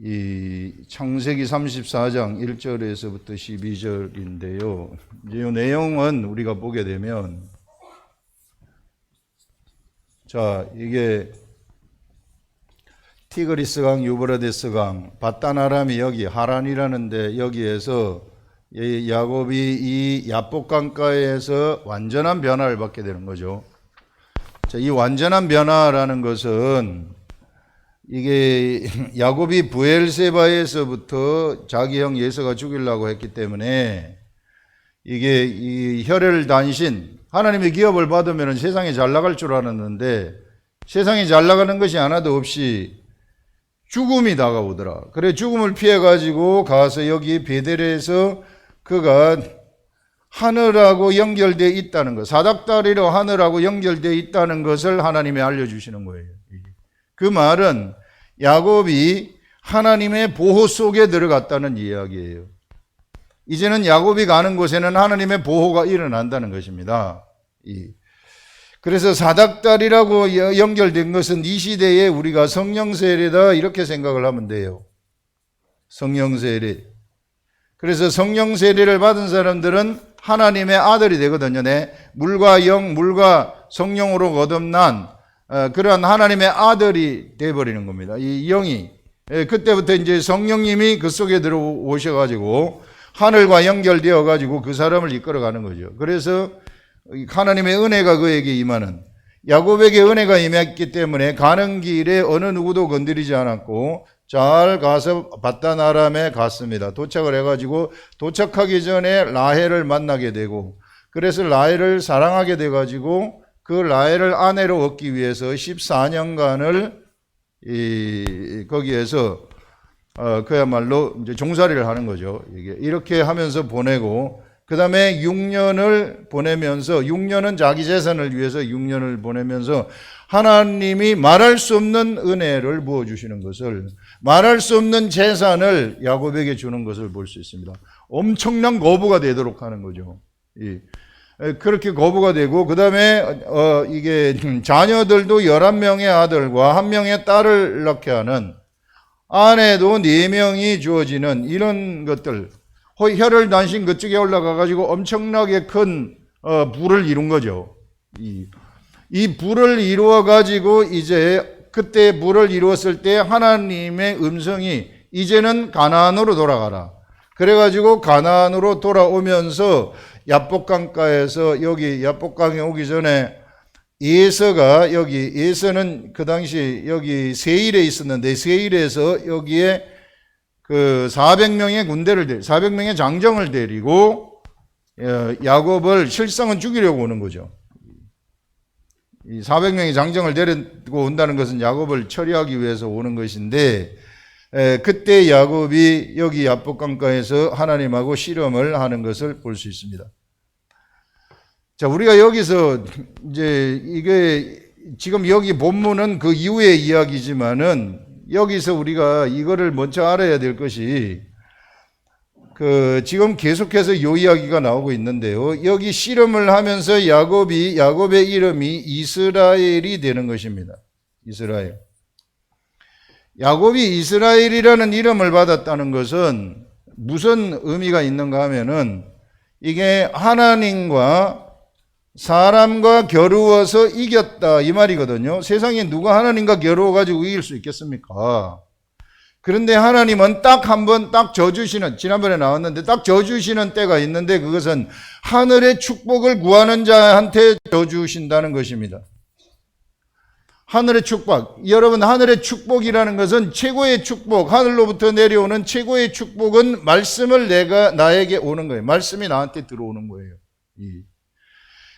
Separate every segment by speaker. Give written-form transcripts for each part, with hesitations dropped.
Speaker 1: 이 창세기 34장 1절에서부터 12절인데요. 이제 이 내용은 우리가 보게 되면, 자, 이게 티그리스강, 유브라데스강, 바단-아람이 여기 하란이라는데, 여기에서 야곱이 이 야복강가에서 완전한 변화를 받게 되는 거죠. 자, 이 완전한 변화라는 것은 이게 야곱이 브엘세바에서부터 자기 형 예서가 죽이려고 했기 때문에 이게 이 혈혈단신, 하나님의 기업을 받으면 세상에 잘 나갈 줄 알았는데 세상에 잘 나가는 것이 하나도 없이 죽음이 다가오더라. 그래 죽음을 피해가지고 가서 여기 베델에서 그가 하늘하고 연결되어 있다는 것, 사닥다리로 하늘하고 연결되어 있다는 것을 하나님이 알려주시는 거예요. 그 말은 야곱이 하나님의 보호 속에 들어갔다는 이야기예요. 이제는 야곱이 가는 곳에는 하나님의 보호가 일어난다는 것입니다. 그래서 사닥다리라고 연결된 것은 이 시대에 우리가 성령세례다 이렇게 생각을 하면 돼요. 성령세례. 그래서 성령세례를 받은 사람들은 하나님의 아들이 되거든요. 물과 영, 물과 성령으로 거듭난 그러한 하나님의 아들이 되어버리는 겁니다. 이 영이 그때부터 이제 성령님이 그 속에 들어오셔가지고 하늘과 연결되어가지고 그 사람을 이끌어가는 거죠. 그래서 하나님의 은혜가 그에게 임하는, 야곱에게 은혜가 임했기 때문에 가는 길에 어느 누구도 건드리지 않았고 잘 가서 바단-아람에 갔습니다. 도착을 해가지고 도착하기 전에 라헬을 만나게 되고, 그래서 라헬을 사랑하게 돼가지고 그 라헬을 아내로 얻기 위해서 14년간을 거기에서 그야말로 이제 종살이를 하는 거죠. 이렇게 하면서 보내고, 그 다음에 6년을 보내면서, 6년은 자기 재산을 위해서 6년을 보내면서 하나님이 말할 수 없는 은혜를 부어주시는 것을, 말할 수 없는 재산을 야곱에게 주는 것을 볼 수 있습니다. 엄청난 거부가 되도록 하는 거죠. 그렇게 거부가 되고, 그 다음에 이게 자녀들도 11명의 아들과 1명의 딸을 낳게 하는, 아내도 4명이 주어지는 이런 것들, 혈혈단신 그쪽에 올라가가지고 엄청나게 큰 부를 이룬 거죠. 이 부를 이루어가지고 이제 그때 부를 이루었을 때 하나님의 음성이 이제는 가나안으로 돌아가라. 그래가지고 가나안으로 돌아오면서 야복강가에서, 여기 야복강에 오기 전에 예서가, 여기 예서는 그 당시 여기 세일에 있었는데 세일에서 여기에 그 400명의 군대를 400명의 장정을 데리고 야곱을 실상은 죽이려고 오는 거죠. 이 400명의 장정을 데리고 온다는 것은 야곱을 처리하기 위해서 오는 것인데, 그때 야곱이 여기 야복강가에서 하나님하고 씨름을 하는 것을 볼 수 있습니다. 자, 우리가 여기서 이제 이게 지금 여기 본문은 그 이후의 이야기지만은 여기서 우리가 이거를 먼저 알아야 될 것이, 지금 계속해서 이 이야기가 나오고 있는데요. 여기 씨름을 하면서 야곱의 이름이 이스라엘이 되는 것입니다. 이스라엘. 야곱이 이스라엘이라는 이름을 받았다는 것은 무슨 의미가 있는가 하면은, 이게 하나님과 사람과 겨루어서 이겼다 이 말이거든요. 세상에 누가 하나님과 겨루어가지고 이길 수 있겠습니까? 그런데 하나님은 딱 한 번 딱 져주시는, 지난번에 나왔는데 딱 져주시는 때가 있는데, 그것은 하늘의 축복을 구하는 자한테 져주신다는 것입니다. 하늘의 축복. 여러분, 하늘의 축복이라는 것은 최고의 축복, 하늘로부터 내려오는 최고의 축복은 말씀을 나에게 오는 거예요. 말씀이 나한테 들어오는 거예요.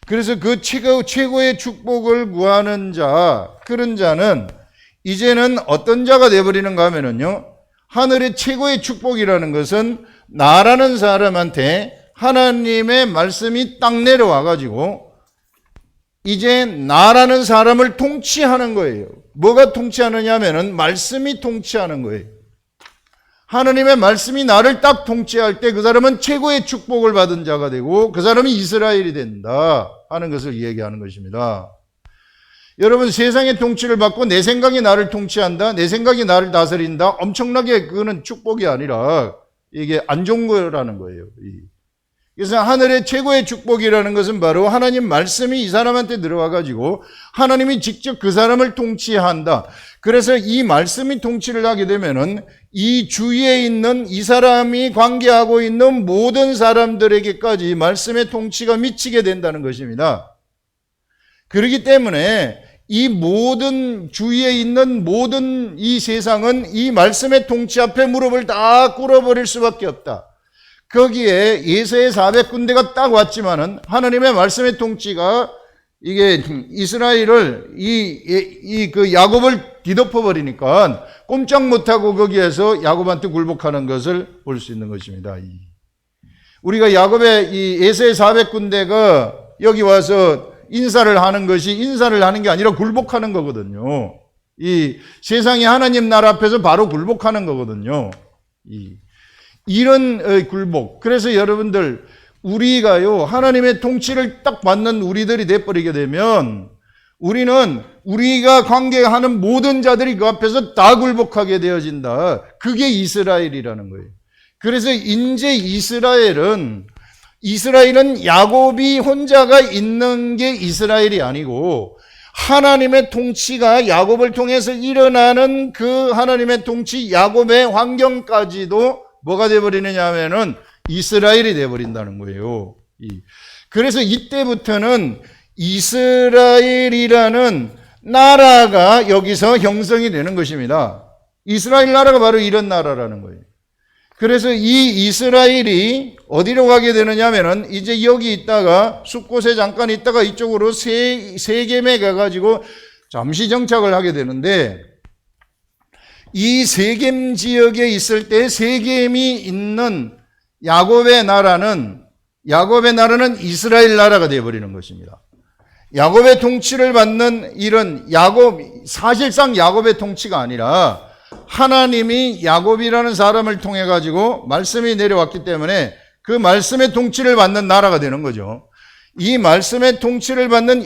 Speaker 1: 그래서 그 최고의 축복을 구하는 자, 그런 자는 이제는 어떤 자가 되어버리는가 하면은요, 하늘의 최고의 축복이라는 것은 나라는 사람한테 하나님의 말씀이 딱 내려와가지고 이제 나라는 사람을 통치하는 거예요. 뭐가 통치하느냐 하면은 말씀이 통치하는 거예요. 하나님의 말씀이 나를 딱 통치할 때 그 사람은 최고의 축복을 받은 자가 되고 그 사람이 이스라엘이 된다 하는 것을 얘기하는 것입니다. 여러분, 세상의 통치를 받고 내 생각이 나를 통치한다, 내 생각이 나를 다스린다, 엄청나게 그거는 축복이 아니라 이게 안 좋은 거라는 거예요. 그래서 하늘의 최고의 축복이라는 것은 바로 하나님 말씀이 이 사람한테 들어와가지고 하나님이 직접 그 사람을 통치한다. 그래서 이 말씀이 통치를 하게 되면은 이 주위에 있는 이 사람이 관계하고 있는 모든 사람들에게까지 말씀의 통치가 미치게 된다는 것입니다. 그렇기 때문에 이 모든 주위에 있는 모든 이 세상은 이 말씀의 통치 앞에 무릎을 다 꿇어버릴 수밖에 없다. 거기에 예수의 400군대가 딱 왔지만은 하나님의 말씀의 통치가 이게 이스라엘을 그 야곱을 뒤덮어 버리니까 꼼짝 못하고 거기에서 야곱한테 굴복하는 것을 볼 수 있는 것입니다. 우리가 야곱의 이 예수의 400군대가 여기 와서 인사를 하는 것이 인사를 하는 게 아니라 굴복하는 거거든요. 이 세상이 하나님 나라 앞에서 바로 굴복하는 거거든요. 이런 굴복. 그래서 여러분들, 우리가요, 하나님의 통치를 딱 받는 우리들이 돼버리게 되면 우리는 우리가 관계하는 모든 자들이 그 앞에서 다 굴복하게 되어진다. 그게 이스라엘이라는 거예요. 그래서 이제 이스라엘은 야곱이 혼자가 있는 게 이스라엘이 아니고 하나님의 통치가 야곱을 통해서 일어나는 그 하나님의 통치, 야곱의 환경까지도 뭐가 되어버리느냐 하면은 이스라엘이 되어버린다는 거예요. 그래서 이때부터는 이스라엘이라는 나라가 여기서 형성이 되는 것입니다. 이스라엘 나라가 바로 이런 나라라는 거예요. 그래서 이 이스라엘이 어디로 가게 되느냐 하면은 이제 여기 있다가 숫곳에 잠깐 있다가 이쪽으로 세겜에 가가지고 잠시 정착을 하게 되는데, 이 세겜 지역에 있을 때 세겜이 있는 야곱의 나라는 이스라엘 나라가 되어버리는 것입니다. 야곱의 통치를 받는 이런 사실상 야곱의 통치가 아니라 하나님이 야곱이라는 사람을 통해 가지고 말씀이 내려왔기 때문에 그 말씀의 통치를 받는 나라가 되는 거죠. 이 말씀의 통치를 받는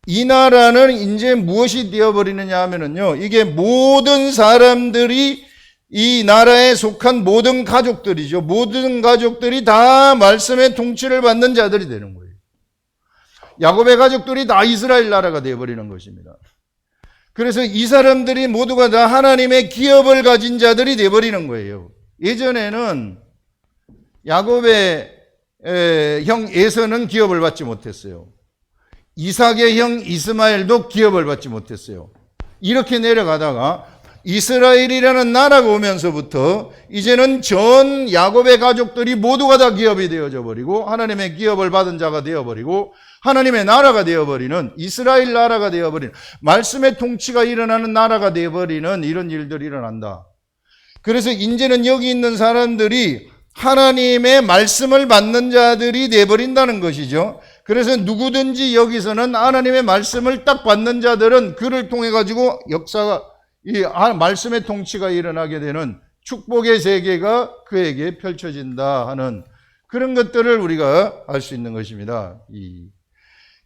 Speaker 1: 이 나라는 이제 무엇이 되어버리느냐 하면은요, 이게 모든 사람들이 이 나라에 속한 모든 가족들이죠. 모든 가족들이 다 말씀의 통치를 받는 자들이 되는 거예요. 야곱의 가족들이 다 이스라엘 나라가 되어버리는 것입니다. 그래서 이 사람들이 모두가 다 하나님의 기업을 가진 자들이 되어버리는 거예요. 예전에는 야곱의 형 에서는 기업을 받지 못했어요. 이삭의 형 이스마엘도 기업을 받지 못했어요. 이렇게 내려가다가 이스라엘이라는 나라가 오면서부터 이제는 전 야곱의 가족들이 모두가 다 기업이 되어져 버리고 하나님의 기업을 받은 자가 되어버리고 하나님의 나라가 되어버리는, 이스라엘 나라가 되어버리는, 말씀의 통치가 일어나는 나라가 되어버리는 이런 일들이 일어난다. 그래서 이제는 여기 있는 사람들이 하나님의 말씀을 받는 자들이 되어버린다는 것이죠. 그래서 누구든지 여기서는 하나님의 말씀을 딱 받는 자들은 그를 통해 가지고 역사가, 이 말씀의 통치가 일어나게 되는 축복의 세계가 그에게 펼쳐진다 하는 그런 것들을 우리가 알 수 있는 것입니다.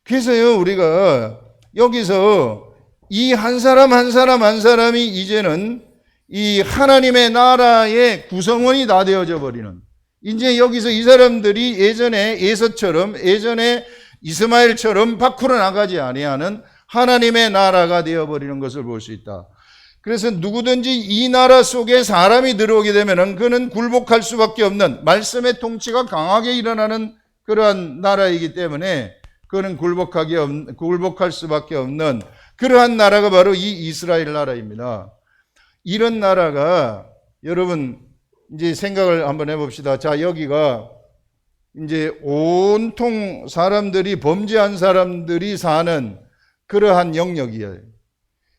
Speaker 1: 그래서요, 우리가 여기서 이 한 사람 한 사람이 이제는 이 하나님의 나라의 구성원이 다 되어져 버리는, 이제 여기서 이 사람들이 예전에 에서처럼, 예전에 이스마엘처럼 밖으로 나가지 아니하는 하나님의 나라가 되어버리는 것을 볼 수 있다. 그래서 누구든지 이 나라 속에 사람이 들어오게 되면은 그는 굴복할 수밖에 없는, 말씀의 통치가 강하게 일어나는 그러한 나라이기 때문에 그는 굴복할 수밖에 없는 그러한 나라가 바로 이 이스라엘 나라입니다. 이런 나라가, 여러분 이제 생각을 한번 해봅시다. 자, 여기가 이제 온통 사람들이, 범죄한 사람들이 사는 그러한 영역이에요.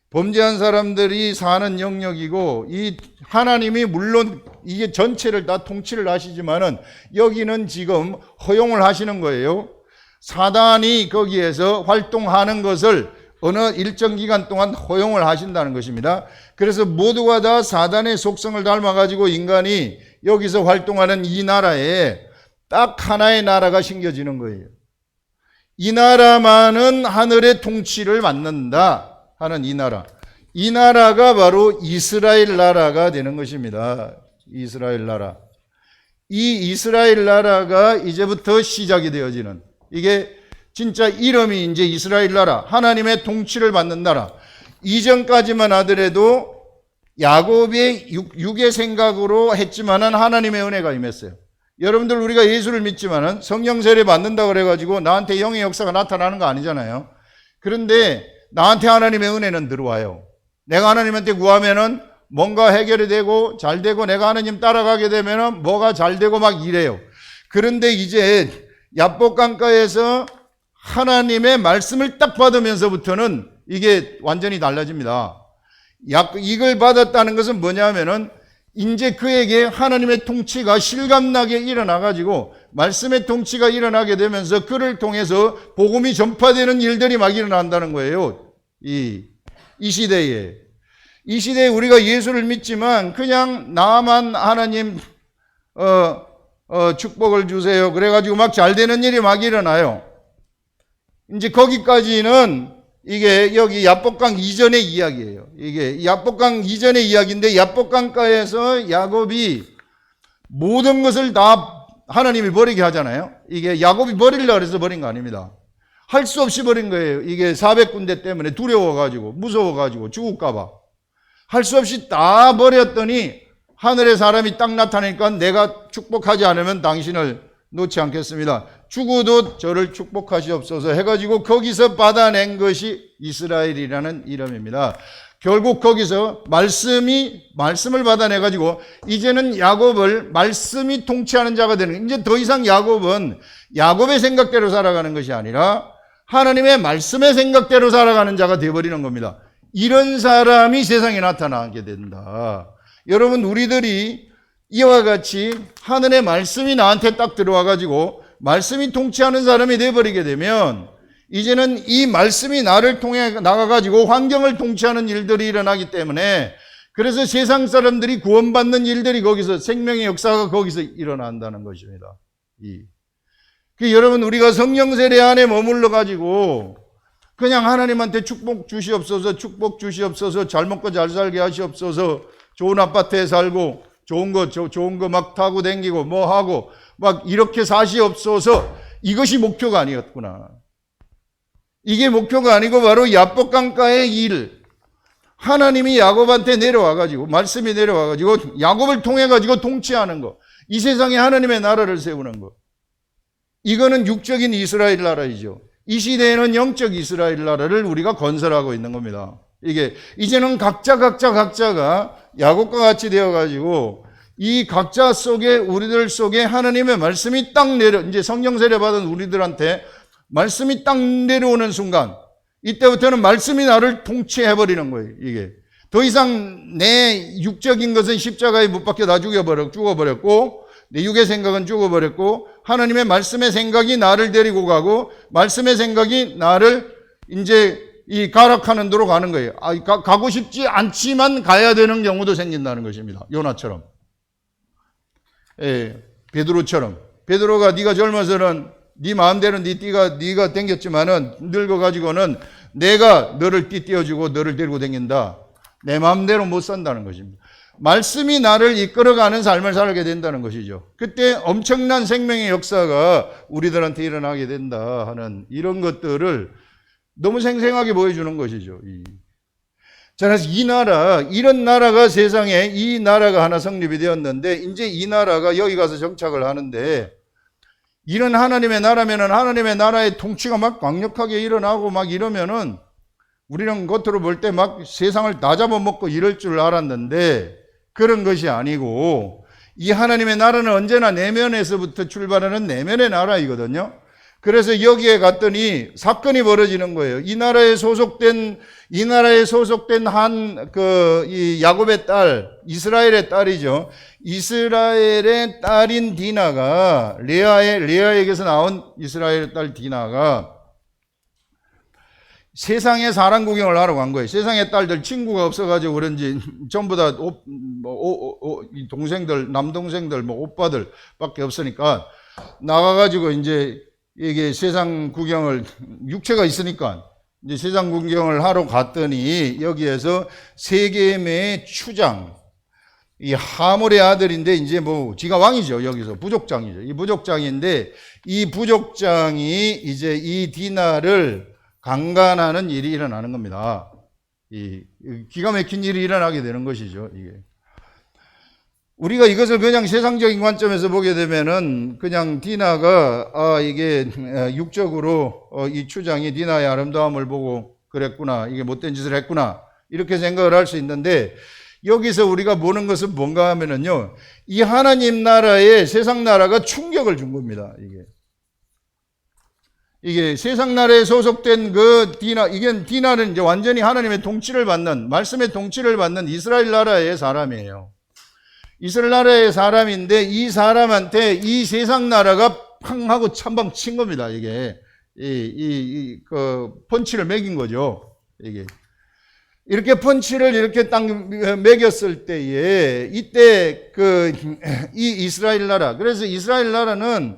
Speaker 1: 범죄한 사람들이 사는 영역이고, 이 하나님이 물론 이게 전체를 다 통치를 하시지만은 여기는 지금 허용을 하시는 거예요. 사단이 거기에서 활동하는 것을 어느 일정 기간 동안 허용을 하신다는 것입니다. 그래서 모두가 다 사단의 속성을 닮아가지고 인간이 여기서 활동하는 이 나라에 딱 하나의 나라가 심겨지는 거예요. 이 나라만은 하늘의 통치를 받는다 하는 이 나라. 이 나라가 바로 이스라엘 나라가 되는 것입니다. 이스라엘 나라. 이 이스라엘 나라가 이제부터 시작이 되어지는, 이게 진짜 이름이 이제 이스라엘 나라, 하나님의 통치를 받는 나라. 이전까지만 하더라도 야곱의 육의 생각으로 했지만은 하나님의 은혜가 임했어요. 여러분들, 우리가 예수를 믿지만은 성령 세례 받는다 그래가지고 나한테 영의 역사가 나타나는 거 아니잖아요. 그런데 나한테 하나님의 은혜는 들어와요. 내가 하나님한테 구하면은 뭔가 해결이 되고 잘 되고, 내가 하나님 따라가게 되면은 뭐가 잘 되고 막 이래요. 그런데 이제 야복강가에서 하나님의 말씀을 딱 받으면서부터는 이게 완전히 달라집니다. 이걸 받았다는 것은 뭐냐면은 이제 그에게 하나님의 통치가 실감나게 일어나가지고 말씀의 통치가 일어나게 되면서 그를 통해서 복음이 전파되는 일들이 막 일어난다는 거예요. 이 시대에. 이 시대에 우리가 예수를 믿지만 그냥 나만 하나님 축복을 주세요 그래가지고 막 잘 되는 일이 막 일어나요. 이제 거기까지는 이게 여기 야복강 이전의 이야기예요. 이게 야복강 이전의 이야기인데, 야복강가에서 야곱이 모든 것을 다 하나님이 버리게 하잖아요. 이게 야곱이 버리려고 해서 버린 거 아닙니다. 할 수 없이 버린 거예요. 이게 400군데 때문에 두려워가지고 무서워가지고 죽을까봐 할 수 없이 다 버렸더니 하늘의 사람이 딱 나타나니까 내가 축복하지 않으면 당신을 놓지 않겠습니다. 죽어도 저를 축복하시옵소서 해가지고 거기서 받아낸 것이 이스라엘이라는 이름입니다. 결국 거기서 말씀을 받아내가지고 이제는 야곱을 말씀이 통치하는 자가 되는, 이제 더 이상 야곱은 야곱의 생각대로 살아가는 것이 아니라 하나님의 말씀의 생각대로 살아가는 자가 되어버리는 겁니다. 이런 사람이 세상에 나타나게 된다. 여러분, 우리들이 이와 같이 하늘의 말씀이 나한테 딱 들어와가지고 말씀이 통치하는 사람이 되어버리게 되면 이제는 이 말씀이 나를 통해 나가가지고 환경을 통치하는 일들이 일어나기 때문에, 그래서 세상 사람들이 구원받는 일들이 거기서, 생명의 역사가 거기서 일어난다는 것입니다. 여러분, 우리가 성령 세례 안에 머물러가지고 그냥 하나님한테 축복 주시옵소서, 축복 주시옵소서, 잘 먹고 잘 살게 하시옵소서, 좋은 아파트에 살고 좋은 거 막 타고 다니고 뭐 하고 막 이렇게 사시옵소서, 이것이 목표가 아니었구나. 이게 목표가 아니고 바로 야복강가의 일, 하나님이 야곱한테 내려와가지고 말씀이 내려와가지고 야곱을 통해가지고 통치하는 거, 이 세상에 하나님의 나라를 세우는 거, 이거는 육적인 이스라엘 나라이죠. 이 시대에는 영적 이스라엘 나라를 우리가 건설하고 있는 겁니다. 이게 이제는 각자가 야곱과 같이 되어가지고 이 각자 속에, 우리들 속에 하나님의 말씀이 딱 이제 성령 세례 받은 우리들한테 말씀이 딱 내려오는 순간, 이때부터는 말씀이 나를 통치해버리는 거예요. 이게 더 이상 내 육적인 것은 십자가에 못 박혀 다 죽어버렸고, 내 육의 생각은 죽어버렸고, 하나님의 말씀의 생각이 나를 데리고 가고, 말씀의 생각이 나를 이제 이 가락하는 데로 가는 거예요. 가고 싶지 않지만 가야 되는 경우도 생긴다는 것입니다. 요나처럼, 베드로처럼. 베드로가 네가 젊어서는 네 마음대로 네가 댕겼지만은 늙어가지고는 내가 너를 띠띠어주고 너를 데리고 댕긴다. 내 마음대로 못 산다는 것입니다. 말씀이 나를 이끌어가는 삶을 살게 된다는 것이죠. 그때 엄청난 생명의 역사가 우리들한테 일어나게 된다 하는 이런 것들을 너무 생생하게 보여주는 것이죠. 자, 그래서 이런 나라가 세상에, 이 나라가 하나 성립이 되었는데, 이제 이 나라가 여기 가서 정착을 하는데, 이런 하나님의 나라면은 하나님의 나라의 통치가 막 강력하게 일어나고 막 이러면은 우리는 겉으로 볼 때 막 세상을 다 잡아먹고 이럴 줄 알았는데, 그런 것이 아니고, 이 하나님의 나라는 언제나 내면에서부터 출발하는 내면의 나라이거든요. 그래서 여기에 갔더니 사건이 벌어지는 거예요. 이 나라에 소속된 이 야곱의 딸, 이스라엘의 딸이죠. 이스라엘의 딸인 디나가, 레아에게서 나온 이스라엘의 딸 디나가 세상에 사람 구경을 하러 간 거예요. 세상의 딸들 친구가 없어가지고 그런지 전부 다 동생들, 남동생들, 오빠들 밖에 없으니까 나가가지고 이제 이게 세상 구경을, 육체가 있으니까 이제 세상 구경을 하러 갔더니 여기에서 세겜의 추장, 이 하몰의 아들인데 이제 뭐 지가 왕이죠. 여기서 부족장이죠. 이 부족장인데 이 부족장이 이제 이 디나를 강간하는 일이 일어나는 겁니다. 이 기가 막힌 일이 일어나게 되는 것이죠. 이게 우리가 이것을 그냥 세상적인 관점에서 보게 되면은 그냥 디나가 이게 육적으로 이 추장이 디나의 아름다움을 보고 그랬구나, 이게 못된 짓을 했구나, 이렇게 생각을 할 수 있는데, 여기서 우리가 보는 것은 뭔가 하면은요, 이 하나님 나라에 세상 나라가 충격을 준 겁니다. 이게 세상 나라에 소속된 그 디나는 이제 완전히 하나님의 통치를 받는, 말씀의 통치를 받는 이스라엘 나라의 사람이에요. 이스라엘 나라의 사람인데 이 사람한테 이 세상 나라가 팡 하고 찬방 친 겁니다. 이게 그 펀치를 매긴 거죠. 이게 이렇게 펀치를 이렇게 딱 매겼을 때에 이때 이 이스라엘 나라, 그래서 이스라엘 나라는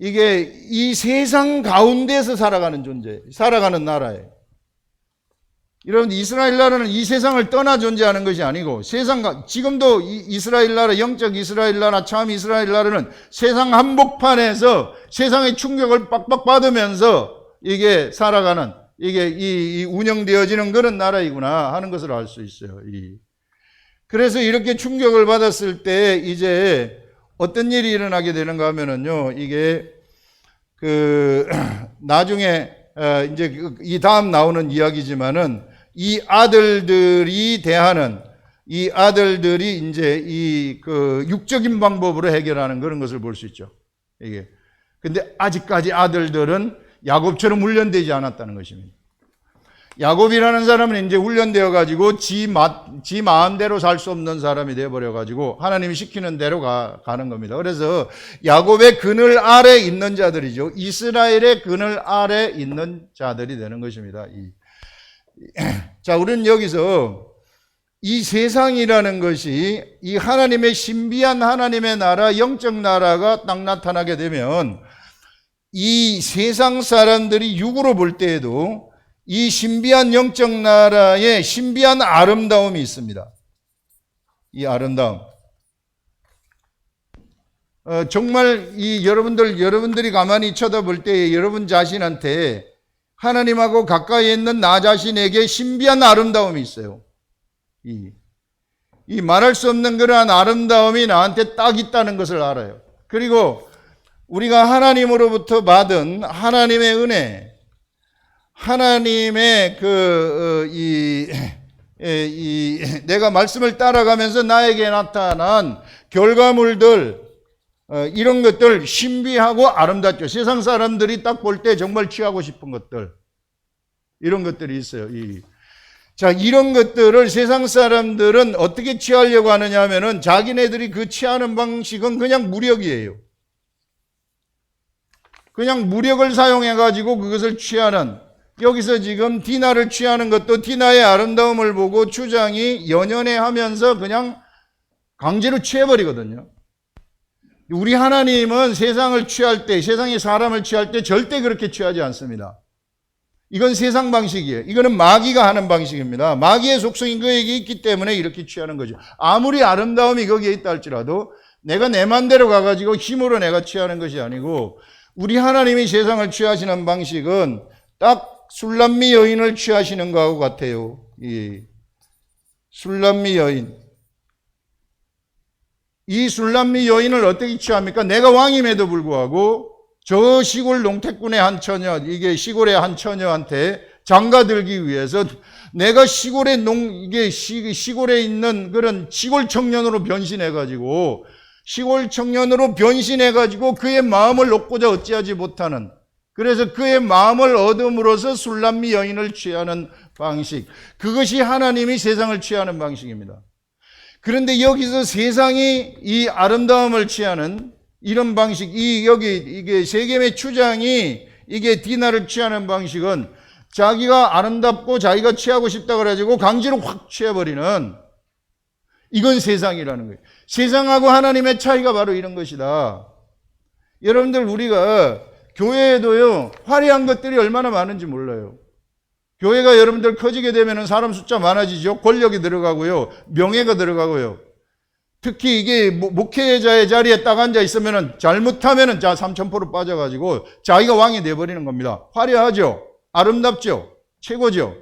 Speaker 1: 이게 이 세상 가운데서 살아가는 존재, 살아가는 나라예요. 여러분, 이스라엘 나라는 이 세상을 떠나 존재하는 것이 아니고, 지금도 이스라엘 나라, 영적 이스라엘 나라, 참 이스라엘 나라는 세상 한복판에서 세상의 충격을 빡빡 받으면서 이게 살아가는, 이게 운영되어지는 그런 나라이구나 하는 것을 알 수 있어요. 그래서 이렇게 충격을 받았을 때 이제 어떤 일이 일어나게 되는가 하면은요, 이게 나중에 이제 이 다음 나오는 이야기지만은 이 아들들이 이제 육적인 방법으로 해결하는 그런 것을 볼 수 있죠. 이게. 근데 아직까지 아들들은 야곱처럼 훈련되지 않았다는 것입니다. 야곱이라는 사람은 이제 훈련되어 가지고 지 마음대로 살 수 없는 사람이 되어 버려 가지고 하나님이 시키는 대로 가는 겁니다. 그래서 야곱의 그늘 아래 있는 자들이죠. 이스라엘의 그늘 아래 있는 자들이 되는 것입니다. 자, 우리는 여기서 이 세상이라는 것이 이 하나님의 신비한 하나님의 나라, 영적 나라가 딱 나타나게 되면 이 세상 사람들이 육으로 볼 때에도 이 신비한 영적 나라에 신비한 아름다움이 있습니다. 이 아름다움. 정말 여러분들이 가만히 쳐다볼 때 여러분 자신한테 하나님하고 가까이 있는 나 자신에게 신비한 아름다움이 있어요. 이 말할 수 없는 그러한 아름다움이 나한테 딱 있다는 것을 알아요. 그리고 우리가 하나님으로부터 받은 하나님의 은혜, 하나님의 내가 말씀을 따라가면서 나에게 나타난 결과물들, 이런 것들 신비하고 아름답죠. 세상 사람들이 딱 볼 때 정말 취하고 싶은 것들, 이런 것들이 있어요. 자, 이런 것들을 세상 사람들은 어떻게 취하려고 하느냐 하면은 자기네들이 그 취하는 방식은 그냥 무력이에요. 그냥 무력을 사용해 가지고 그것을 취하는, 여기서 지금 디나를 취하는 것도 디나의 아름다움을 보고 추장이 연연해 하면서 그냥 강제로 취해버리거든요. 우리 하나님은 세상을 취할 때, 세상의 사람을 취할 때 절대 그렇게 취하지 않습니다. 이건 세상 방식이에요. 이거는 마귀가 하는 방식입니다. 마귀의 속성이 그에게 있기 때문에 이렇게 취하는 거죠. 아무리 아름다움이 거기에 있다 할지라도 내가 내 맘대로 가가지고 힘으로 내가 취하는 것이 아니고, 우리 하나님이 세상을 취하시는 방식은 딱 술람미 여인을 취하시는 거하고 같아요. 술람미 여인. 이 술람미 여인을 어떻게 취합니까? 내가 왕임에도 불구하고 저 시골 농택군의 한 처녀, 이게 시골의 한 처녀한테 장가들기 위해서 내가 시골에 시골에 있는 그런 시골 청년으로 변신해가지고 그의 마음을 얻고자 어찌하지 못하는, 그래서 그의 마음을 얻음으로써 술람미 여인을 취하는 방식, 그것이 하나님이 세상을 취하는 방식입니다. 그런데 여기서 세상이 이 아름다움을 취하는 이런 방식, 이게 세겜의 추장이 이게 디나를 취하는 방식은 자기가 아름답고 자기가 취하고 싶다 그래가지고 강제로 확 취해버리는, 이건 세상이라는 거예요. 세상하고 하나님의 차이가 바로 이런 것이다. 여러분들, 우리가 교회에도요, 화려한 것들이 얼마나 많은지 몰라요. 교회가 여러분들 커지게 되면 사람 숫자 많아지죠. 권력이 들어가고요. 명예가 들어가고요. 특히 이게 목회자의 자리에 딱 앉아 있으면 잘못하면 3,000% 빠져가지고 자기가 왕이 돼버리는 겁니다. 화려하죠. 아름답죠. 최고죠.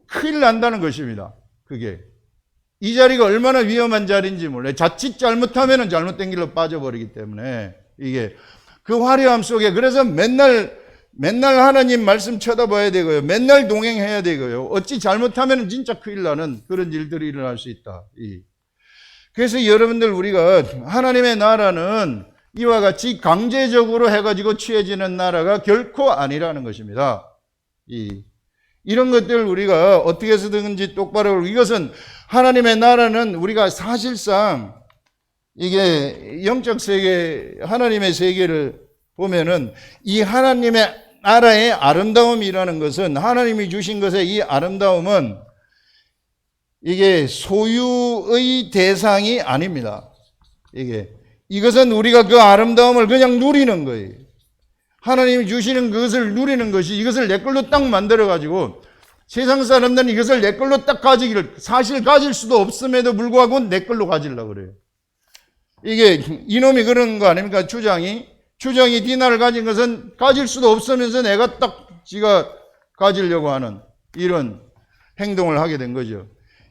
Speaker 1: 큰일 난다는 것입니다. 그게. 이 자리가 얼마나 위험한 자리인지 몰라요. 자칫 잘못하면 잘못된 길로 빠져버리기 때문에 이게 그 화려함 속에 그래서 맨날 하나님 말씀 쳐다봐야 되고요. 맨날 동행해야 되고요. 어찌 잘못하면 진짜 큰일 나는 그런 일들이 일어날 수 있다. 그래서 여러분들 우리가 하나님의 나라는 이와 같이 강제적으로 해가지고 취해지는 나라가 결코 아니라는 것입니다. 이런 것들을 우리가 어떻게 해서든지 똑바로 이것은 하나님의 나라는 우리가 사실상 이게 영적 세계 하나님의 세계를 보면은 이 하나님의 나라의 아름다움이라는 것은 하나님이 주신 것의 이 아름다움은 이게 소유의 대상이 아닙니다. 이것은 우리가 그 아름다움을 그냥 누리는 거예요. 하나님이 주시는 그것을 누리는 것이 이것을 내 걸로 딱 만들어가지고 세상 사람들은 이것을 내 걸로 딱 가지기를 사실 가질 수도 없음에도 불구하고 내 걸로 가지려고 그래요. 이게 이놈이 그런 거 아닙니까? 주장이 디나를 가진 것은 가질 수도 없으면서 내가 딱 지가 가지려고 하는 이런 행동을 하게 된 거죠.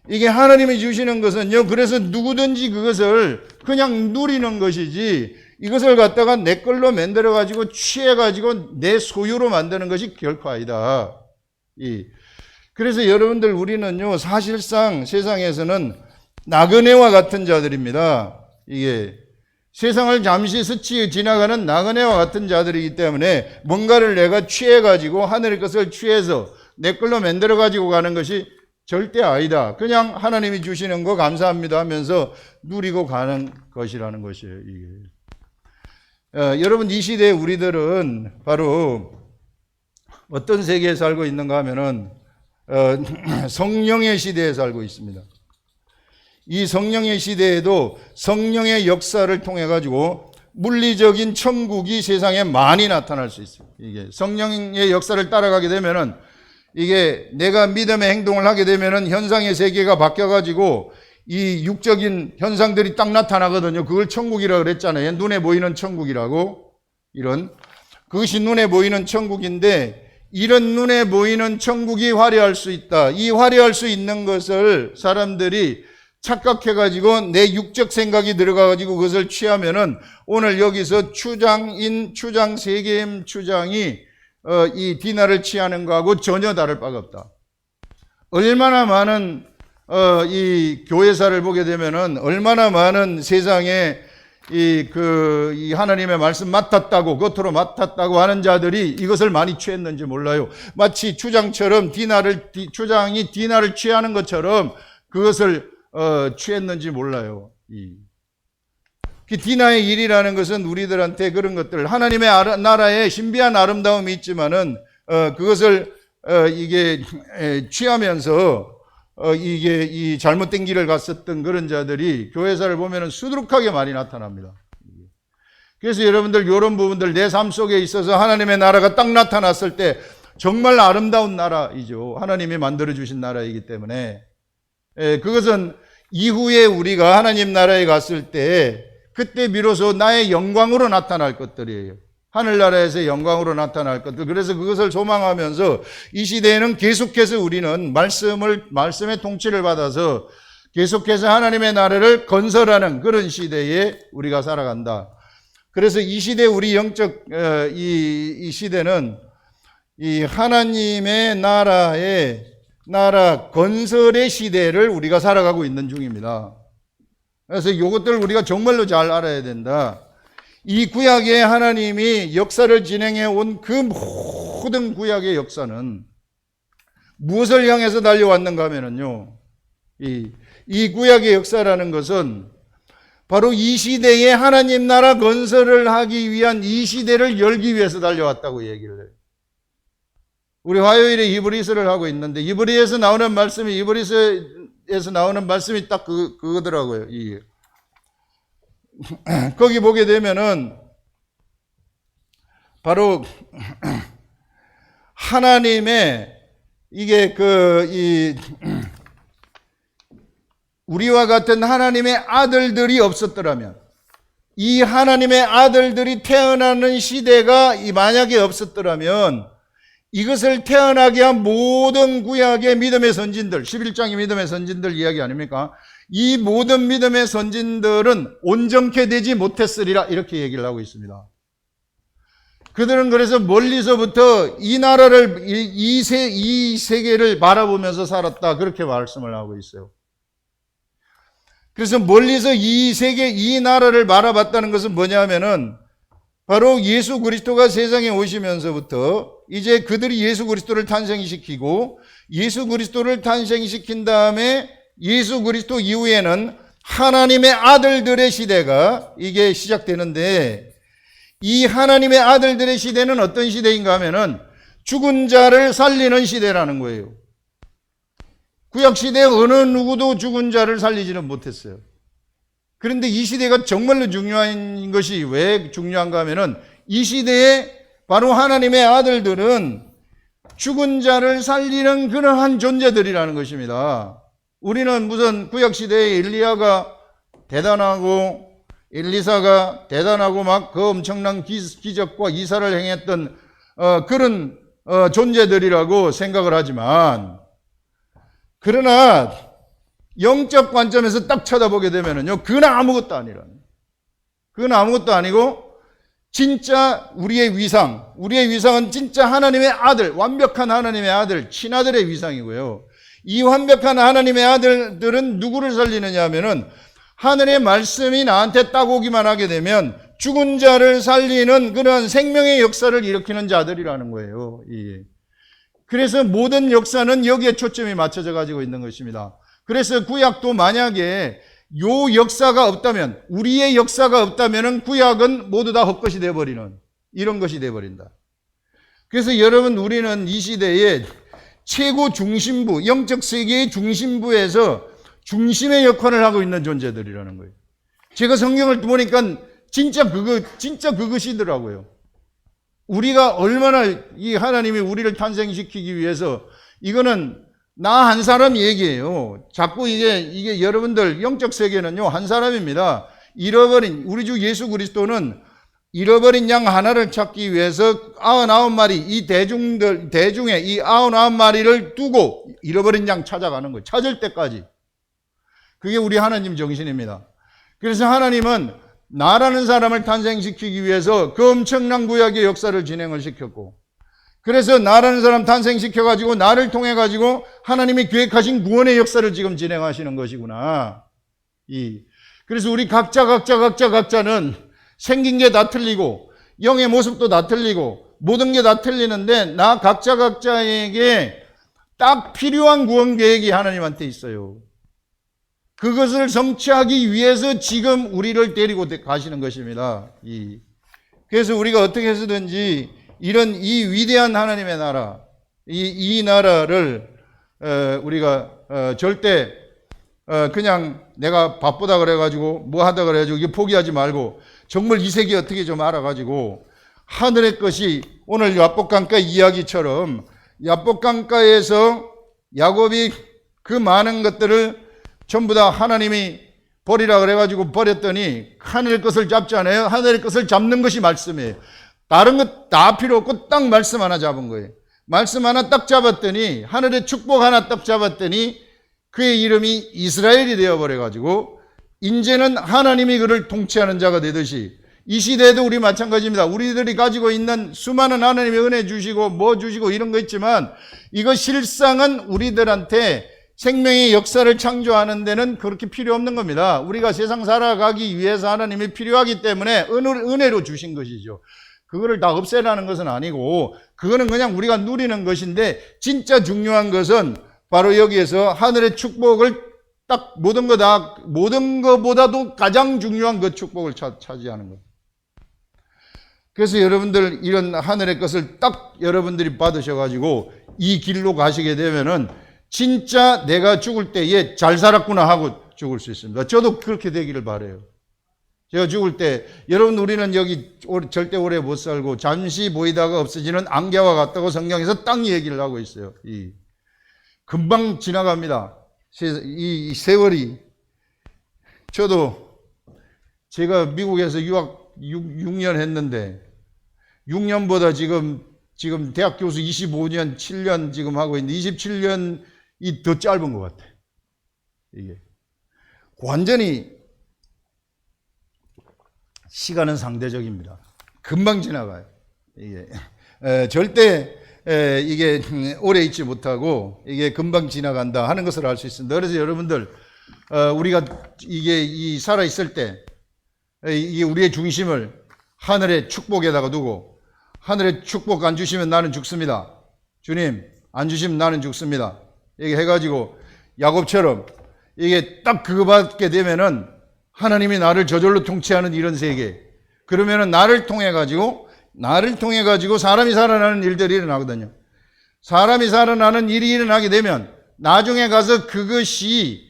Speaker 1: 이게 하나님이 주시는 것은요, 그래서 누구든지 그것을 그냥 누리는 것이지 이것을 갖다가 내 걸로 만들어가지고 취해가지고 내 소유로 만드는 것이 결코 아니다. 그래서 여러분들 우리는요, 사실상 세상에서는 나그네와 같은 자들입니다. 이게 세상을 잠시 스치 지나가는 나그네와 같은 자들이기 때문에 뭔가를 내가 취해가지고 하늘의 것을 취해서 내 걸로 만들어가지고 가는 것이 절대 아니다. 그냥 하나님이 주시는 거 감사합니다 하면서 누리고 가는 것이라는 것이에요. 여러분 이 시대에 우리들은 바로 어떤 세계에 살고 있는가 하면은 성령의 시대에 살고 있습니다. 이 성령의 시대에도 성령의 역사를 통해 가지고 물리적인 천국이 세상에 많이 나타날 수 있어요. 이게 성령의 역사를 따라가게 되면은 이게 내가 믿음의 행동을 하게 되면은 현상의 세계가 바뀌어 가지고 이 육적인 현상들이 딱 나타나거든요. 그걸 천국이라고 그랬잖아요. 눈에 보이는 천국이라고. 그것이 눈에 보이는 천국인데 이런 눈에 보이는 천국이 화려할 수 있다. 이 화려할 수 있는 것을 사람들이 착각해가지고 내 육적 생각이 들어가가지고 그것을 취하면은 오늘 여기서 추장 세계임 추장이 이 디나를 취하는 거하고 전혀 다를 바가 없다. 얼마나 많은 이 교회사를 보게 되면은 얼마나 많은 세상에 이 하나님의 말씀 맡았다고 겉으로 맡았다고 하는 자들이 이것을 많이 취했는지 몰라요. 마치 추장이 디나를 취하는 것처럼 그것을 취했는지 몰라요. 그 디나의 일이라는 것은 우리들한테 그런 것들 하나님의 나라에 신비한 아름다움이 있지만은 그것을 이게 취하면서 이게 이 잘못된 길을 갔었던 그런 자들이 교회사를 보면은 수두룩하게 많이 나타납니다. 그래서 여러분들 이런 부분들 내 삶 속에 있어서 하나님의 나라가 딱 나타났을 때 정말 아름다운 나라이죠. 하나님이 만들어 주신 나라이기 때문에 그것은 이후에 우리가 하나님 나라에 갔을 때 그때 비로소 나의 영광으로 나타날 것들이에요. 하늘나라에서 영광으로 나타날 것들. 그래서 그것을 소망하면서 이 시대에는 계속해서 우리는 말씀의 통치를 받아서 계속해서 하나님의 나라를 건설하는 그런 시대에 우리가 살아간다. 그래서 이 시대 우리 영적 이 시대는 이 하나님의 나라 건설의 시대를 우리가 살아가고 있는 중입니다. 그래서 이것들을 우리가 정말로 잘 알아야 된다. 이 구약에 하나님이 역사를 진행해 온 그 모든 구약의 역사는 무엇을 향해서 달려왔는가 하면요. 이 구약의 역사라는 것은 바로 이 시대에 하나님 나라 건설을 하기 위한 이 시대를 열기 위해서 달려왔다고 얘기를 해요. 우리 화요일에 히브리서를 하고 있는데 히브리에서 나오는 말씀이 딱 그거더라고요. 거기 보게 되면은 바로 하나님의 이게 우리와 같은 하나님의 아들들이 없었더라면, 이 하나님의 아들들이 태어나는 시대가 만약에 없었더라면, 이것을 태어나게 한 모든 구약의 믿음의 선진들, 11장의 믿음의 선진들 이야기 아닙니까? 이 모든 믿음의 선진들은 온전케 되지 못했으리라, 이렇게 얘기를 하고 있습니다. 그들은 그래서 멀리서부터 이 나라를, 이 세계를 바라보면서 살았다, 그렇게 말씀을 하고 있어요. 그래서 멀리서 이 세계, 이 나라를 바라봤다는 것은 뭐냐면은 바로 예수 그리스도가 세상에 오시면서부터 이제 그들이 예수 그리스도를 탄생시키고, 예수 그리스도를 탄생시킨 다음에 예수 그리스도 이후에는 하나님의 아들들의 시대가 이게 시작되는데, 이 하나님의 아들들의 시대는 어떤 시대인가 하면은 죽은 자를 살리는 시대라는 거예요. 구약시대에 어느 누구도 죽은 자를 살리지는 못했어요. 그런데 이 시대가 정말로 중요한 것이 왜 중요한가 하면은 이 시대에 바로 하나님의 아들들은 죽은 자를 살리는 그러한 존재들이라는 것입니다. 우리는 무슨 구약시대에 엘리야가 대단하고 엘리사가 대단하고 막 그 엄청난 기적과 이사를 행했던 그런 존재들이라고 생각을 하지만, 그러나 영적 관점에서 딱 쳐다보게 되면은요, 그건 아무것도 아니라는. 그건 아무것도 아니고 진짜 우리의 위상은 진짜 하나님의 아들, 완벽한 하나님의 아들, 친아들의 위상이고요. 이 완벽한 하나님의 아들들은 누구를 살리느냐 하면은 하늘의 말씀이 나한테 딱 오기만 하게 되면 죽은 자를 살리는 그런 생명의 역사를 일으키는 자들이라는 거예요. 그래서 모든 역사는 여기에 초점이 맞춰져 가지고 있는 것입니다. 그래서 구약도 만약에 요 역사가 없다면, 우리의 역사가 없다면 구약은 모두 다 헛것이 되어버리는 이런 것이 되어버린다. 그래서 여러분, 우리는 이 시대에 최고 중심부, 영적 세계의 중심부에서 중심의 역할을 하고 있는 존재들이라는 거예요. 제가 성경을 보니까 진짜 그것이더라고요. 우리가 얼마나 이 하나님이 우리를 탄생시키기 위해서, 이거는 나 한 사람 얘기예요. 자꾸 이게 여러분들 영적 세계는요, 한 사람입니다. 우리 주 예수 그리스도는 잃어버린 양 하나를 찾기 위해서 99마리, 이 대중에 이 99마리를 두고 잃어버린 양 찾아가는 거예요. 찾을 때까지. 그게 우리 하나님 정신입니다. 그래서 하나님은 나라는 사람을 탄생시키기 위해서 그 엄청난 구약의 역사를 진행을 시켰고, 그래서 나라는 사람 탄생시켜가지고 나를 통해가지고 하나님이 계획하신 구원의 역사를 지금 진행하시는 것이구나. 그래서 우리 각자는 생긴 게 다 틀리고 영의 모습도 다 틀리고 모든 게 다 틀리는데, 나 각자에게 딱 필요한 구원 계획이 하나님한테 있어요. 그것을 성취하기 위해서 지금 우리를 데리고 가시는 것입니다. 그래서 우리가 어떻게 해서든지 이런 이 위대한 하나님의 나라, 이 나라를 우리가 절대 그냥 내가 바쁘다 그래가지고 뭐 하다 그래가지고 이게 포기하지 말고, 정말 이 세계 어떻게 좀 알아가지고 하늘의 것이, 오늘 야복강가 이야기처럼 야복강가에서 야곱이 그 많은 것들을 전부 다 하나님이 버리라 그래가지고 버렸더니 하늘의 것을 잡잖아요. 하늘의 것을 잡는 것이 말씀이에요. 다른 것 다 필요 없고 딱 말씀 하나 잡은 거예요. 말씀 하나 딱 잡았더니, 하늘의 축복 하나 딱 잡았더니 그의 이름이 이스라엘이 되어버려가지고 이제는 하나님이 그를 통치하는 자가 되듯이, 이 시대에도 우리 마찬가지입니다. 우리들이 가지고 있는 수많은 하나님의 은혜 주시고 뭐 주시고 이런 거 있지만, 이거 실상은 우리들한테 생명의 역사를 창조하는 데는 그렇게 필요 없는 겁니다. 우리가 세상 살아가기 위해서 하나님이 필요하기 때문에 은혜로 주신 것이죠. 그거를 다 없애라는 것은 아니고, 그거는 그냥 우리가 누리는 것인데, 진짜 중요한 것은 바로 여기에서 하늘의 축복을 딱 모든 것보다도 가장 중요한 그 축복을 차지하는 것. 그래서 여러분들 이런 하늘의 것을 딱 여러분들이 받으셔가지고 이 길로 가시게 되면은 진짜 내가 죽을 때에 잘 살았구나 하고 죽을 수 있습니다. 저도 그렇게 되기를 바라요. 제가 죽을 때 여러분 우리는 여기 절대 오래 못 살고 잠시 보이다가 없어지는 안개와 같다고 성경에서 딱 얘기를 하고 있어요. 금방 지나갑니다. 이 세월이. 저도 제가 미국에서 유학 6년 했는데 6년보다 지금 대학 교수 25년 7년 지금 하고 있는데 27년이 더 짧은 것 같아. 이게 완전히 시간은 상대적입니다. 금방 지나가요. 이게 절대 이게 오래 있지 못하고 이게 금방 지나간다 하는 것을 알 수 있습니다. 그래서 여러분들 우리가 이게 살아 있을 때 이게 우리의 중심을 하늘의 축복에다가 두고 하늘의 축복 안 주시면 나는 죽습니다. 주님 안 주시면 나는 죽습니다. 이게 해가지고 야곱처럼 이게 딱 그거 받게 되면은 하나님이 나를 저절로 통치하는 이런 세계. 그러면은 나를 통해 가지고 사람이 살아나는 일들이 일어나거든요. 사람이 살아나는 일이 일어나게 되면 나중에 가서 그것이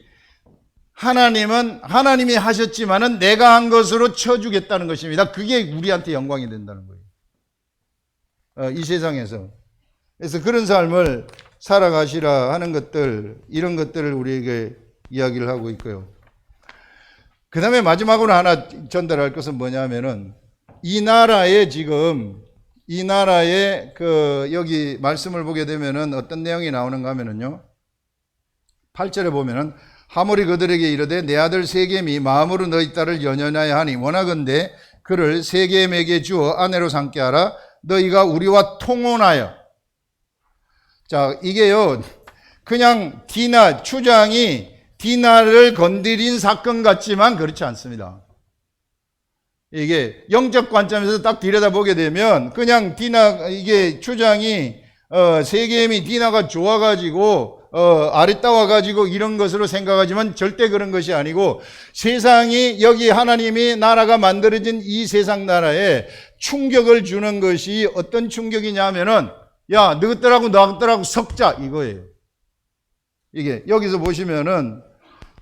Speaker 1: 하나님이 하셨지만은 내가 한 것으로 쳐주겠다는 것입니다. 그게 우리한테 영광이 된다는 거예요. 이 세상에서. 그래서 그런 삶을 살아가시라 하는 것들, 이런 것들을 우리에게 이야기를 하고 있고요. 그 다음에 마지막으로 하나 전달할 것은 뭐냐면은 이 나라의 여기 말씀을 보게 되면은 어떤 내용이 나오는가 하면은요. 8절에 보면은 하몰이 그들에게 이르되 내 아들 세겜이 마음으로 너희 딸을 연연하여 하니 원하건대 그를 세겜에게 주어 아내로 삼게 하라. 너희가 우리와 통혼하여. 자, 이게요. 그냥 추장이 디나를 건드린 사건 같지만 그렇지 않습니다. 이게 영적 관점에서 딱 들여다보게 되면 그냥 이게 추장이 세겜이 디나가 좋아가지고 아리따워가지고 이런 것으로 생각하지만 절대 그런 것이 아니고 세상이 여기 하나님이 나라가 만들어진 이 세상 나라에 충격을 주는 것이 어떤 충격이냐면은 야 너희들하고 나들하고 섞자 이거예요. 이게 여기서 보시면은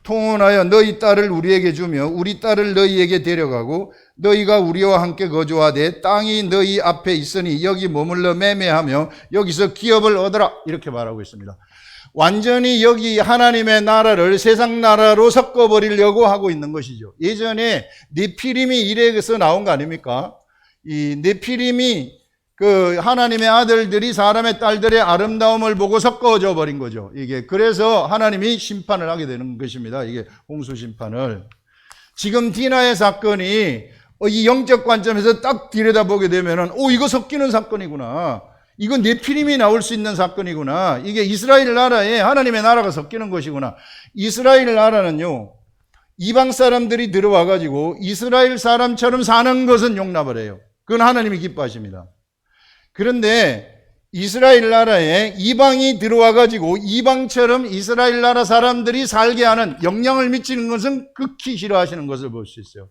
Speaker 1: 통혼하여 너희 딸을 우리에게 주며 우리 딸을 너희에게 데려가고 너희가 우리와 함께 거주하되 땅이 너희 앞에 있으니 여기 머물러 매매하며 여기서 기업을 얻어라 이렇게 말하고 있습니다. 완전히 여기 하나님의 나라를 세상 나라로 섞어버리려고 하고 있는 것이죠. 예전에 네피림이 이래서 나온 거 아닙니까? 이 네피림이 그 하나님의 아들들이 사람의 딸들의 아름다움을 보고 섞어져 버린 거죠. 이게 그래서 하나님이 심판을 하게 되는 것입니다. 이게 홍수 심판을. 지금 디나의 사건이 이 영적 관점에서 딱 들여다보게 되면은 이거 섞이는 사건이구나. 이건 네피림이 나올 수 있는 사건이구나. 이게 이스라엘 나라에 하나님의 나라가 섞이는 것이구나. 이스라엘 나라는요. 이방 사람들이 들어와 가지고 이스라엘 사람처럼 사는 것은 용납을 해요. 그건 하나님이 기뻐하십니다. 그런데 이스라엘 나라에 이방이 들어와 가지고 이방처럼 이스라엘 나라 사람들이 살게 하는 영향을 미치는 것은 극히 싫어하시는 것을 볼 수 있어요.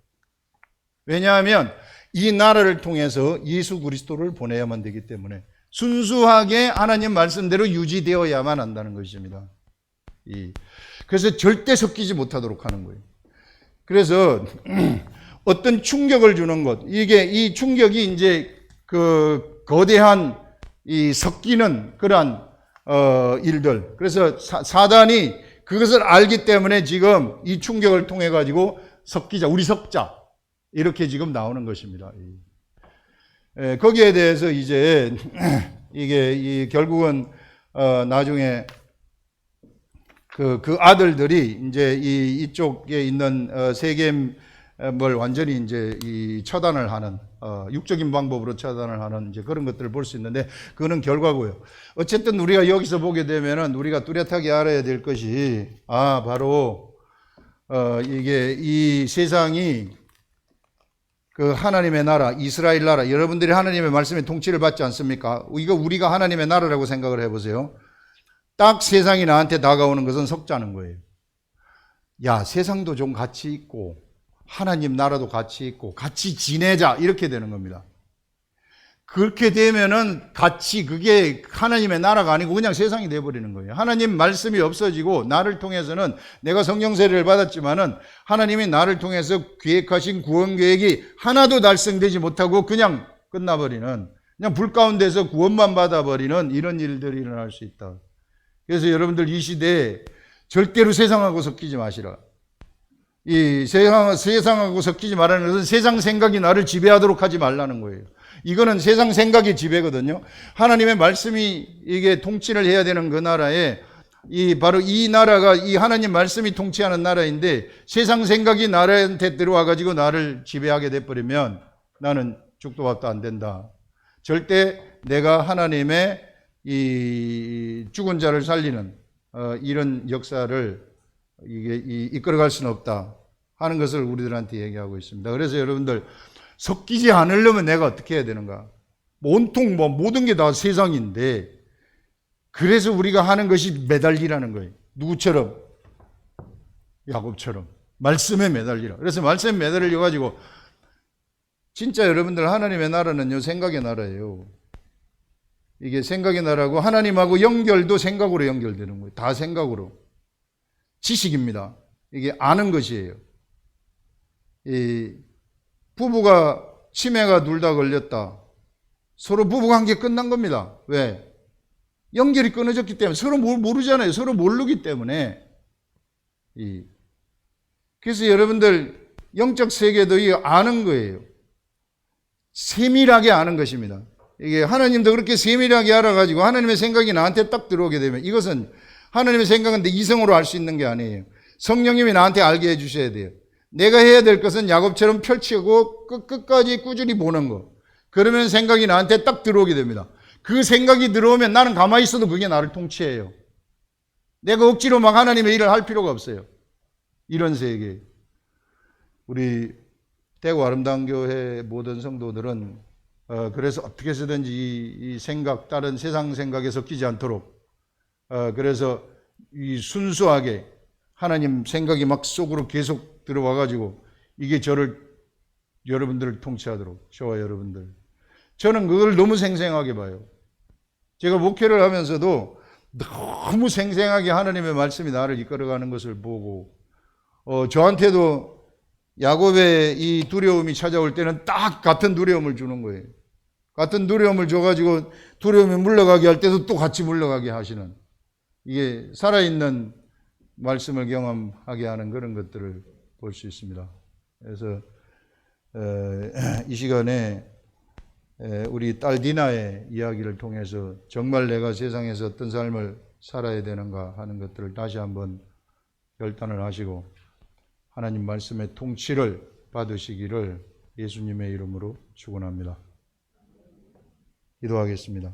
Speaker 1: 왜냐하면 이 나라를 통해서 예수 그리스도를 보내야만 되기 때문에 순수하게 하나님 말씀대로 유지되어야만 한다는 것입니다. 그래서 절대 섞이지 못하도록 하는 거예요. 그래서 어떤 충격을 주는 것, 이 충격이 이제 그 거대한 이 섞이는 그러한 일들. 그래서 사단이 그것을 알기 때문에 지금 이 충격을 통해 가지고 우리 섞자 이렇게 지금 나오는 것입니다. 거기에 대해서 이제 이게 결국은 나중에 그 아들들이 이제 이쪽에 있는 세겜을 완전히 이제 처단을 하는 육적인 방법으로 처단을 하는 이제 그런 것들을 볼 수 있는데 그거는 결과고요. 어쨌든 우리가 여기서 보게 되면은 우리가 뚜렷하게 알아야 될 것이 바로 이게 이 세상이 그 하나님의 나라, 이스라엘 나라, 여러분들이 하나님의 말씀에 통치를 받지 않습니까? 이거 우리가 하나님의 나라라고 생각을 해보세요. 딱 세상이 나한테 다가오는 것은 섞자는 거예요. 야, 세상도 좀 같이 있고 하나님 나라도 같이 있고 같이 지내자 이렇게 되는 겁니다. 그렇게 되면은 같이 그게 하나님의 나라가 아니고 그냥 세상이 돼버리는 거예요. 하나님 말씀이 없어지고 나를 통해서는 내가 성령 세례를 받았지만은 하나님이 나를 통해서 계획하신 구원 계획이 하나도 달성되지 못하고 그냥 끝나버리는, 그냥 불 가운데서 구원만 받아버리는 이런 일들이 일어날 수 있다. 그래서 여러분들 이 시대에 절대로 세상하고 섞이지 마시라. 이 세상하고 섞이지 말라는 것은 세상 생각이 나를 지배하도록 하지 말라는 거예요. 이거는 세상 생각이 지배거든요. 하나님의 말씀이 이게 통치를 해야 되는 그 나라에 바로 이 나라가 이 하나님 말씀이 통치하는 나라인데 세상 생각이 나한테 들어와 가지고 나를 지배하게 돼 버리면 나는 죽도 밥도 안 된다. 절대 내가 하나님의 이 죽은 자를 살리는 이런 역사를 이끌어갈 수는 없다 하는 것을 우리들한테 얘기하고 있습니다. 그래서 여러분들 섞이지 않으려면 내가 어떻게 해야 되는가? 온통 모든 게 다 세상인데 그래서 우리가 하는 것이 매달리라는 거예요. 누구처럼? 야곱처럼 말씀에 매달리라. 그래서 말씀에 매달려 가지고 진짜 여러분들 하나님의 나라는요 생각의 나라예요. 이게 생각의 나라고 하나님하고 연결도 생각으로 연결되는 거예요. 다 생각으로. 지식입니다. 이게 아는 것이에요. 이 부부가 치매가 둘 다 걸렸다. 서로 부부관계 끝난 겁니다. 왜? 연결이 끊어졌기 때문에 서로 모르잖아요. 서로 모르기 때문에. 그래서 여러분들 영적 세계도 이 아는 거예요. 세밀하게 아는 것입니다. 이게 하나님도 그렇게 세밀하게 알아가지고 하나님의 생각이 나한테 딱 들어오게 되면 이것은 하나님의 생각은 내 이성으로 알 수 있는 게 아니에요. 성령님이 나한테 알게 해주셔야 돼요. 내가 해야 될 것은 야곱처럼 펼치고 끝까지 꾸준히 보는 거. 그러면 생각이 나한테 딱 들어오게 됩니다. 그 생각이 들어오면 나는 가만히 있어도 그게 나를 통치해요. 내가 억지로 막 하나님의 일을 할 필요가 없어요. 이런 세계. 우리 대구 아름다운 교회 모든 성도들은 그래서 어떻게 해서든지 이 생각, 다른 세상 생각에 섞이지 않도록 그래서 이 순수하게 하나님 생각이 막 속으로 계속 들어와가지고 이게 여러분들을 통치하도록, 저와 여러분들. 저는 그걸 너무 생생하게 봐요. 제가 목회를 하면서도 너무 생생하게 하나님의 말씀이 나를 이끌어가는 것을 보고 저한테도 야곱의 이 두려움이 찾아올 때는 딱 같은 두려움을 주는 거예요. 같은 두려움을 줘가지고 두려움이 물러가게 할 때도 또 같이 물러가게 하시는, 이게 살아있는 말씀을 경험하게 하는 그런 것들을 볼 수 있습니다. 그래서 이 시간에 우리 딸 디나의 이야기를 통해서 정말 내가 세상에서 어떤 삶을 살아야 되는가 하는 것들을 다시 한번 결단을 하시고 하나님 말씀의 통치를 받으시기를 예수님의 이름으로 축원합니다. 기도하겠습니다.